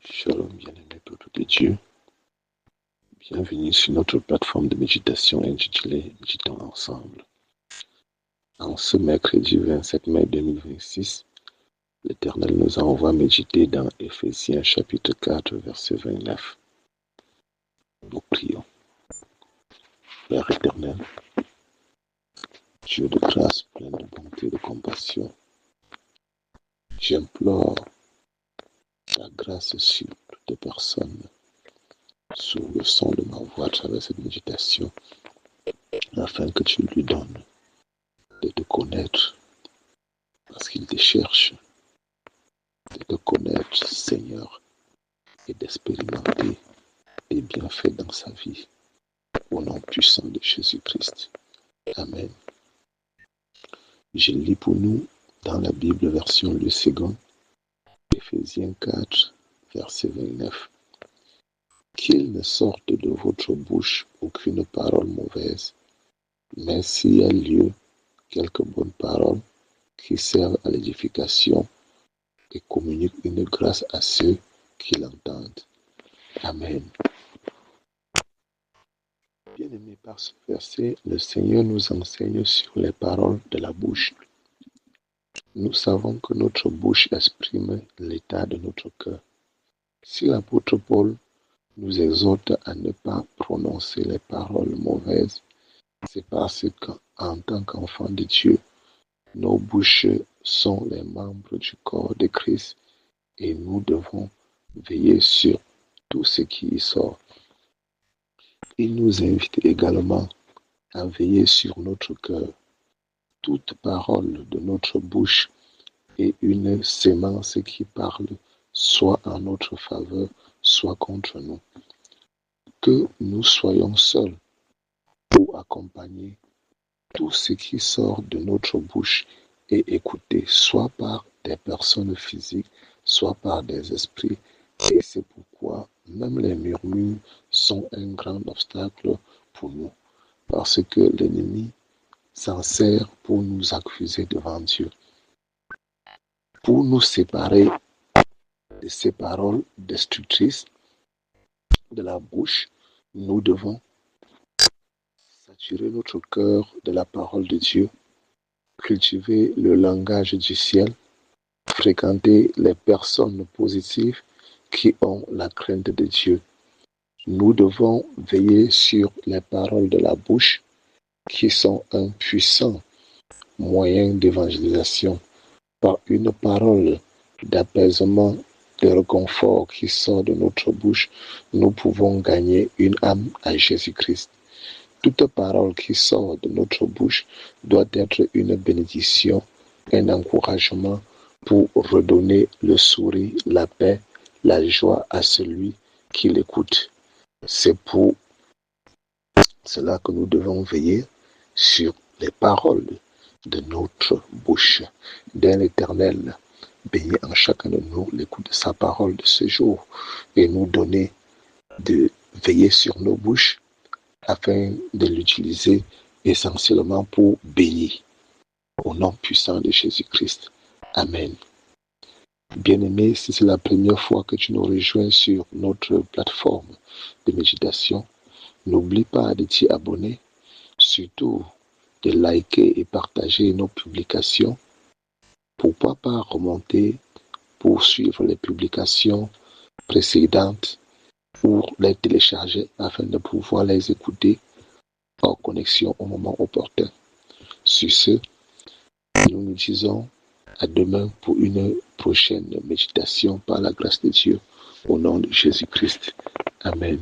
Shalom, bien-aimé peuple de Dieu. Bienvenue sur notre plateforme de méditation intitulée Méditons ensemble. En ce mercredi 27 mai 2026, l'Éternel nous envoie méditer dans Éphésiens chapitre 4, verset 29. Nous prions. Père éternel, Dieu de grâce, plein de bonté et de compassion, j'implore ta grâce sur toutes les personnes sous le son de ma voix à travers cette méditation, afin que tu lui donnes de te connaître, parce qu'il te cherche, de te connaître, Seigneur, et d'expérimenter tes bienfaits dans sa vie, au nom puissant de Jésus-Christ. Amen. Je lis pour nous dans la Bible version Le Second, Éphésiens 4, verset 29. Qu'il ne sorte de votre bouche aucune parole mauvaise, mais s'il y a lieu, quelques bonnes paroles qui servent à l'édification et communiquent une grâce à ceux qui l'entendent. Amen. Bien-aimés, par ce verset, le Seigneur nous enseigne sur les paroles de la bouche. Nous savons que notre bouche exprime l'état de notre cœur. Si l'apôtre Paul nous exhorte à ne pas prononcer les paroles mauvaises, c'est parce qu'en tant qu'enfants de Dieu, nos bouches sont les membres du corps de Christ et nous devons veiller sur tout ce qui y sort. Il nous invite également à veiller sur notre cœur. Toute parole de notre bouche est une sémence qui parle soit en notre faveur, soit contre nous. Que nous soyons seuls ou accompagnés, tout ce qui sort de notre bouche est écouté soit par des personnes physiques, soit par des esprits. Et c'est pourquoi même les murmures sont un grand obstacle pour nous. Parce que l'ennemi s'en sert pour nous accuser devant Dieu, pour nous séparer de ces paroles destructrices de la bouche. Nous devons saturer notre cœur de la parole de Dieu, cultiver le langage du ciel, fréquenter les personnes positives qui ont la crainte de Dieu. Nous devons veiller sur les paroles de la bouche qui sont un puissant moyen d'évangélisation. Par une parole d'apaisement, de réconfort qui sort de notre bouche, nous pouvons gagner une âme à Jésus-Christ. Toute parole qui sort de notre bouche doit être une bénédiction, un encouragement pour redonner le sourire, la paix, la joie à celui qui l'écoute. C'est pour cela que nous devons veiller sur les paroles de notre bouche. Dès l'Éternel, bénis en chacun de nous l'écoute de sa parole de ce jour et nous donner de veiller sur nos bouches afin de l'utiliser essentiellement pour bénir. Au nom puissant de Jésus-Christ. Amen. Bien-aimé, si c'est la première fois que tu nous rejoins sur notre plateforme de méditation, n'oublie pas de t'y abonner, surtout de liker et partager nos publications. Pourquoi pas remonter pour suivre les publications précédentes ou les télécharger afin de pouvoir les écouter hors connexion au moment opportun. Sur ce, nous nous disons à demain pour une prochaine méditation par la grâce de Dieu au nom de Jésus-Christ. Amen.